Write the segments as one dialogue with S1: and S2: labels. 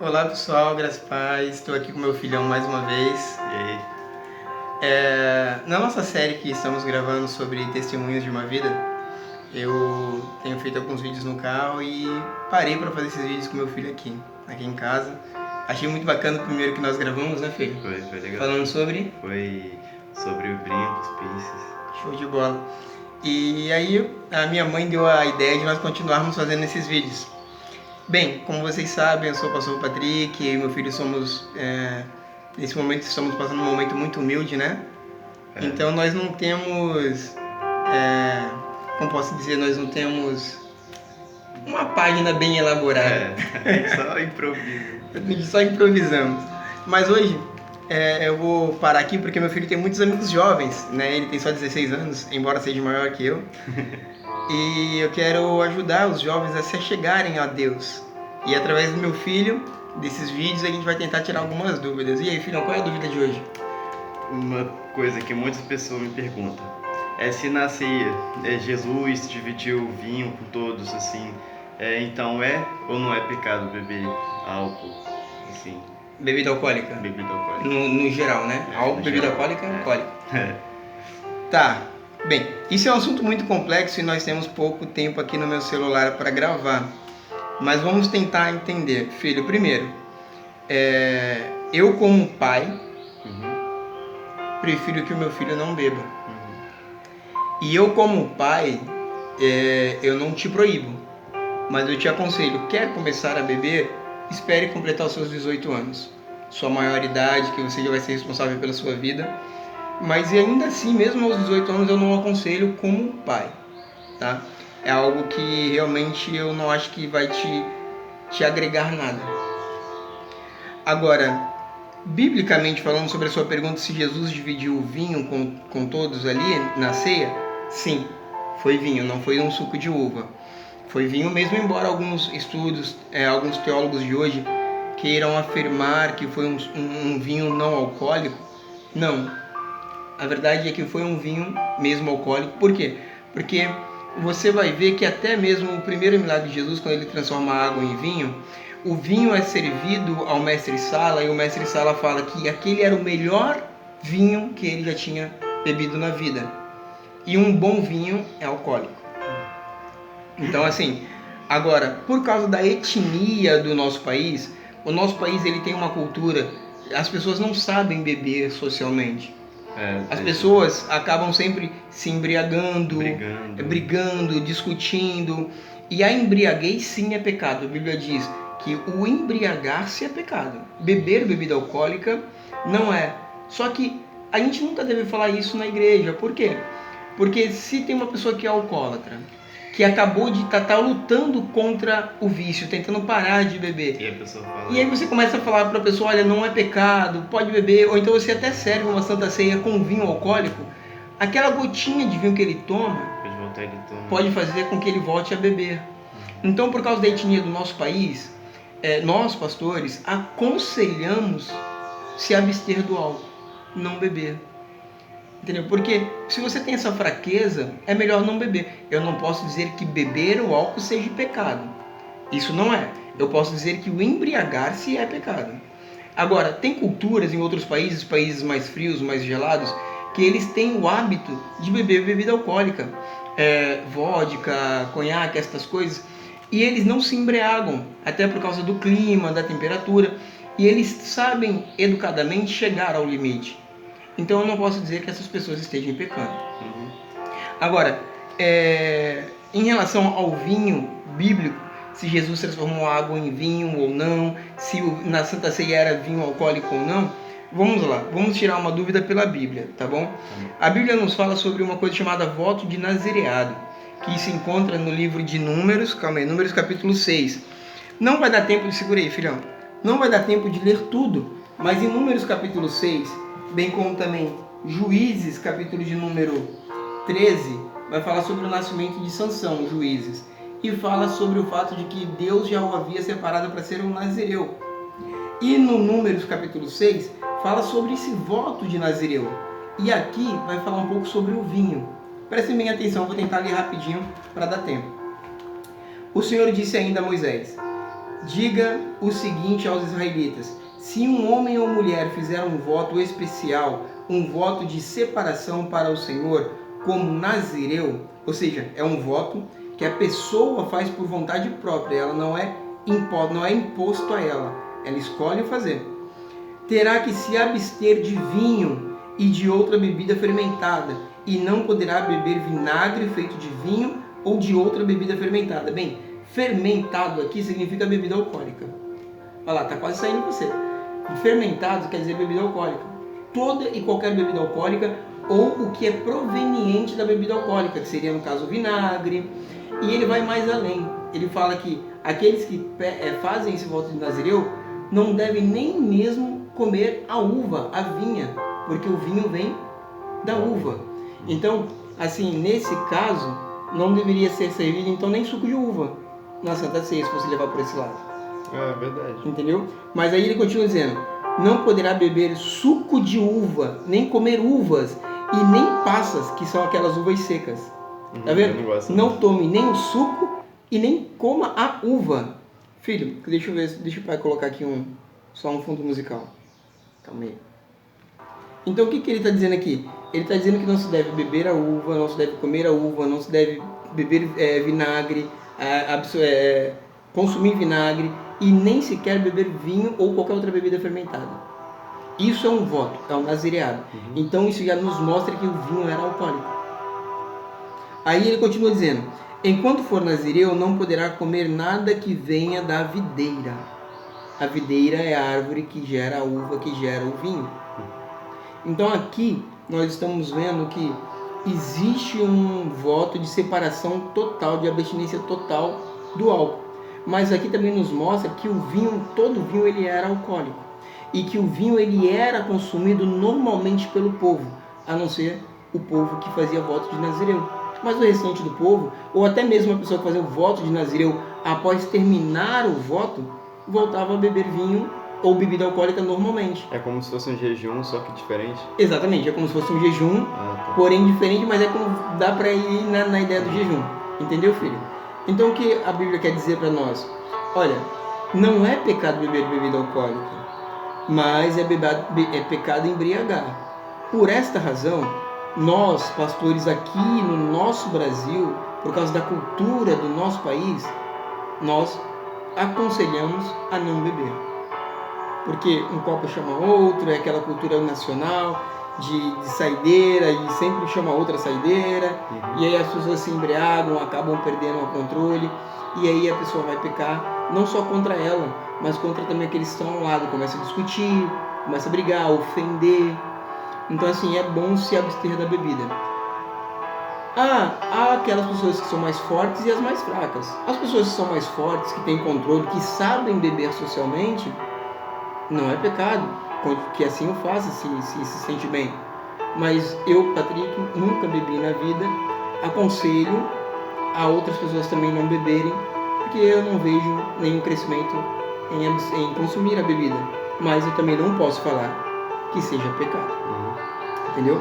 S1: Olá pessoal, graças a paz, estou aqui com meu filhão mais uma vez.
S2: E aí?
S1: Na nossa série que estamos gravando sobre testemunhos de uma vida, eu tenho feito alguns vídeos no carro e parei para fazer esses vídeos com meu filho aqui em casa. Achei muito bacana o primeiro que nós gravamos, né, filho?
S2: Foi legal.
S1: Falando sobre?
S2: Foi sobre o brincos, piercings.
S1: Show de bola. E aí a minha mãe deu a ideia de nós continuarmos fazendo esses vídeos. Bem, como vocês sabem, eu sou o pastor Patrick e meu filho somos... nesse momento estamos passando um momento muito humilde, né? Então nós não temos... como posso dizer, nós não temos uma página bem elaborada.
S2: Só improviso.
S1: Só improvisamos. Mas hoje eu vou parar aqui porque meu filho tem muitos amigos jovens, né? Ele tem só 16 anos, embora seja maior que eu. E eu quero ajudar os jovens a se achegarem a Deus. E através do meu filho, desses vídeos, a gente vai tentar tirar algumas dúvidas. E aí, filhão, qual é a dúvida de hoje?
S2: Uma coisa que muitas pessoas me perguntam é se Jesus dividiu o vinho com todos, assim. Então ou não é pecado beber álcool, assim?
S1: Bebida alcoólica?
S2: Bebida alcoólica.
S1: No geral, né? Álcool, bebida alcoólica, alcoólica. Tá. Bem, isso é um assunto muito complexo e nós temos pouco tempo aqui no meu celular para gravar. Mas vamos tentar entender. Filho, primeiro, eu como pai, prefiro que o meu filho não beba. E eu como pai, eu não te proíbo, mas eu te aconselho, quer começar a beber, espere completar os seus 18 anos. Sua maioridade, que você já vai ser responsável pela sua vida. Mas ainda assim, mesmo aos 18 anos, eu não aconselho como pai, tá? É algo que realmente eu não acho que vai te agregar nada. Agora, biblicamente falando sobre a sua pergunta se Jesus dividiu o vinho com todos ali na ceia, sim, foi vinho, não foi um suco de uva. Foi vinho mesmo, embora alguns estudos, alguns teólogos de hoje queiram afirmar que foi um vinho não alcoólico. Não. A verdade é que foi um vinho mesmo alcoólico. Por quê? Porque você vai ver que até mesmo o primeiro milagre de Jesus, quando ele transforma a água em vinho, o vinho é servido ao mestre-sala e o mestre-sala fala que aquele era o melhor vinho que ele já tinha bebido na vida. E um bom vinho é alcoólico. Então, assim, agora, por causa da etnia do nosso país, o nosso país ele tem uma cultura, as pessoas não sabem beber socialmente. As pessoas acabam sempre se embriagando, brigando, discutindo. E a embriaguez sim é pecado. A Bíblia diz que o embriagar-se é pecado. Beber bebida alcoólica não é. Só que a gente nunca deve falar isso na igreja. Por quê? Porque se tem uma pessoa que é alcoólatra, que acabou de estar lutando contra o vício, tentando parar de beber. E aí você começa a falar para a pessoa, olha, não é pecado, pode beber, ou então você até serve uma santa ceia com vinho alcoólico, aquela gotinha de vinho que ele toma pode fazer com que ele volte a beber. Então, por causa da etnia do nosso país, nós, pastores, aconselhamos se abster do álcool, não beber. Entendeu? Porque se você tem essa fraqueza, é melhor não beber. Eu não posso dizer que beber o álcool seja pecado. Isso não é. Eu posso dizer que o embriagar-se é pecado. Agora, tem culturas em outros países, países mais frios, mais gelados, que eles têm o hábito de beber bebida alcoólica. Vodka, conhaque, essas coisas. E eles não se embriagam, até por causa do clima, da temperatura. E eles sabem, educadamente, chegar ao limite. Então eu não posso dizer que essas pessoas estejam pecando. Agora, em relação ao vinho bíblico, se Jesus transformou água em vinho ou não, se na Santa Ceia era vinho alcoólico ou não, vamos lá, vamos tirar uma dúvida pela Bíblia, tá bom? A Bíblia nos fala sobre uma coisa chamada voto de nazereado, que se encontra no livro de Números, Números capítulo 6. Não vai dar tempo de, segura aí, filhão, não vai dar tempo de ler tudo, mas em Números capítulo 6, bem como também Juízes, capítulo de número 13, vai falar sobre o nascimento de Sansão, Juízes, e fala sobre o fato de que Deus já o havia separado para ser um nazireu. E no Números, capítulo 6, fala sobre esse voto de nazireu. E aqui vai falar um pouco sobre o vinho. Prestem bem atenção, vou tentar ler rapidinho para dar tempo. O Senhor disse ainda a Moisés: diga o seguinte aos israelitas: se um homem ou mulher fizer um voto especial, um voto de separação para o Senhor, como nazireu, ou seja, é um voto que a pessoa faz por vontade própria, ela não é imposto a ela escolhe fazer. Terá que se abster de vinho e de outra bebida fermentada, e não poderá beber vinagre feito de vinho ou de outra bebida fermentada. Bem, fermentado aqui significa bebida alcoólica. Olha lá, tá quase saindo você. Fermentado quer dizer bebida alcoólica. Toda e qualquer bebida alcoólica, ou o que é proveniente da bebida alcoólica, que seria no caso o vinagre. E ele vai mais além. Ele fala que aqueles que fazem esse voto de nazireu não devem nem mesmo comer a uva, a vinha, porque o vinho vem da uva. Então, assim, nesse caso, não deveria ser servido então nem suco de uva na Santa Ceia, se fosse levar por esse lado.
S2: É verdade.
S1: Entendeu? Mas aí ele continua dizendo: não poderá beber suco de uva, nem comer uvas e nem passas, que são aquelas uvas secas. Tá vendo? Não tome nem o suco e nem coma a uva. Filho, deixa eu ver, deixa o pai colocar aqui só um fundo musical. Calma aí. Então o que ele está dizendo aqui? Ele está dizendo que não se deve beber a uva, não se deve comer a uva, não se deve beber vinagre, consumir vinagre e nem sequer beber vinho ou qualquer outra bebida fermentada. Isso é um voto, é um nazireado. Então isso já nos mostra que o vinho era alcoólico. Aí ele continua dizendo: enquanto for nazireu, não poderá comer nada que venha da videira. A videira é a árvore que gera a uva, que gera o vinho. Então aqui nós estamos vendo que existe um voto de separação total, de abstinência total do álcool. Mas aqui também nos mostra que o vinho, todo vinho, ele era alcoólico. E que o vinho ele era consumido normalmente pelo povo, a não ser o povo que fazia voto de nazireu. Mas o restante do povo, ou até mesmo a pessoa que fazia o voto de nazireu, após terminar o voto, voltava a beber vinho ou bebida alcoólica normalmente.
S2: É como se fosse um jejum, só que diferente?
S1: Exatamente, é como se fosse um jejum, porém diferente, mas é como dá para ir na ideia do jejum. Entendeu, filho? Então o que a Bíblia quer dizer para nós? Olha, não é pecado beber bebida alcoólica, mas é pecado embriagar. Por esta razão, nós, pastores aqui no nosso Brasil, por causa da cultura do nosso país, nós aconselhamos a não beber. Porque um copo chama outro, é aquela cultura nacional de saideira, e sempre chama outra saideira, e aí as pessoas se embriagam, acabam perdendo o controle, e aí a pessoa vai pecar, não só contra ela, mas contra também aqueles que estão ao lado, começa a discutir, começa a brigar, a ofender. Então assim, é bom se abster da bebida. Há aquelas pessoas que são mais fortes e as mais fracas. As pessoas que são mais fortes, que têm controle, que sabem beber socialmente, não é pecado, que assim o faça, se sente bem. Mas eu, Patrick, nunca bebi na vida. Aconselho a outras pessoas também não beberem, porque eu não vejo nenhum crescimento em consumir a bebida. Mas eu também não posso falar que seja pecado. Entendeu?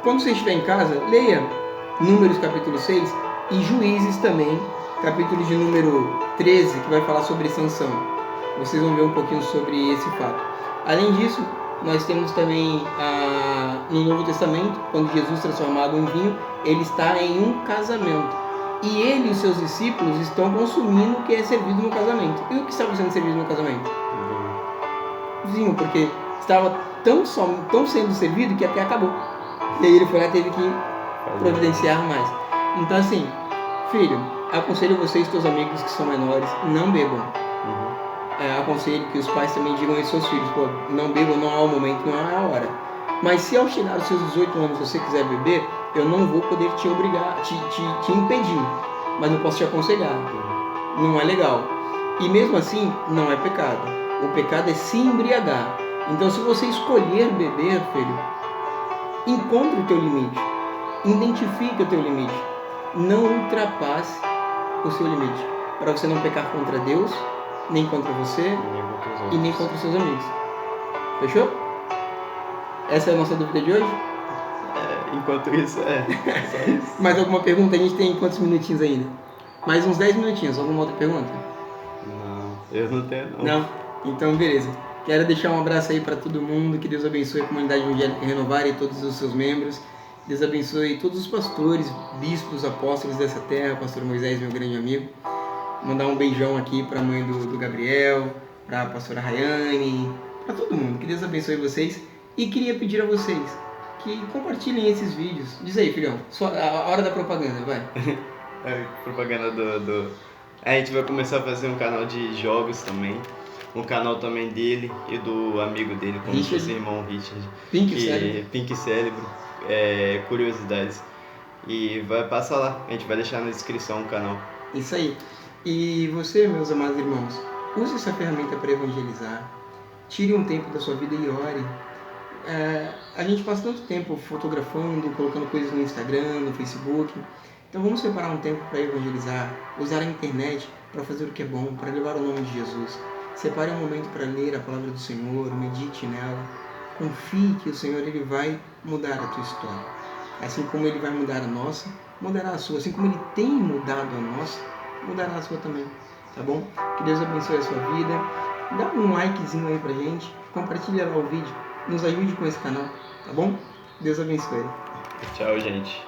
S1: Quando você estiver em casa, leia Números capítulo 6 e Juízes também, capítulo de número 13, que vai falar sobre Sansão. Vocês vão ver um pouquinho sobre esse fato. Além disso, nós temos também no Novo Testamento, quando Jesus transforma água em vinho, ele está em um casamento. E ele e os seus discípulos estão consumindo o que é servido no casamento. E o que estava sendo servido no casamento? Vinho, porque estava tão sendo servido que até acabou. E aí ele foi lá e teve que providenciar mais. Então assim, filho, aconselho vocês e seus amigos que são menores, não bebam. Aconselho que os pais também digam aos seus filhos: pô, não bebam, não é o momento, não é a hora. Mas se ao chegar aos seus 18 anos você quiser beber, eu não vou poder te obrigar, te impedir, mas eu posso te aconselhar. Não é legal. E mesmo assim, não é pecado. O pecado é se embriagar. Então se você escolher beber, filho, encontre o teu limite, identifique o teu limite, não ultrapasse o seu limite, para você não pecar contra Deus, nem contra você e nem contra os seus amigos. Fechou? Essa é a nossa dúvida de hoje?
S2: Enquanto isso, só isso.
S1: Mais alguma pergunta? A gente tem quantos minutinhos ainda? Mais uns 10 minutinhos, alguma outra pergunta?
S2: Não, eu não tenho não.
S1: Não? Então, beleza. Quero deixar um abraço aí para todo mundo, que Deus abençoe a comunidade evangélica Renovar e todos os seus membros. Deus abençoe todos os pastores, bispos, apóstolos dessa terra, pastor Moisés, meu grande amigo. Mandar um beijão aqui para a mãe do Gabriel, para a pastora Rayane, para todo mundo. Que Deus abençoe vocês. E queria pedir a vocês que compartilhem esses vídeos. Diz aí, filhão, a hora da propaganda, vai.
S2: Propaganda do... A gente vai começar a fazer um canal de jogos também. Um canal também dele e do amigo dele, como se fosse irmão Richard. Pink Cérebro. Curiosidades. E passa lá, a gente vai deixar na descrição o canal.
S1: Isso aí. E você, meus amados irmãos, use essa ferramenta para evangelizar. Tire um tempo da sua vida e ore. A gente passa tanto tempo fotografando, colocando coisas no Instagram, no Facebook. Então vamos separar um tempo para evangelizar, usar a internet para fazer o que é bom, para levar o nome de Jesus. Separe um momento para ler a palavra do Senhor, medite nela. Confie que o Senhor ele vai mudar a tua história. Assim como ele vai mudar a nossa, mudará a sua. Assim como ele tem mudado a nossa, mudará a sua também. Tá bom? Que Deus abençoe a sua vida. Dá um likezinho aí pra gente. Compartilha lá o vídeo. Nos ajude com esse canal. Tá bom? Deus abençoe.
S2: Tchau, gente.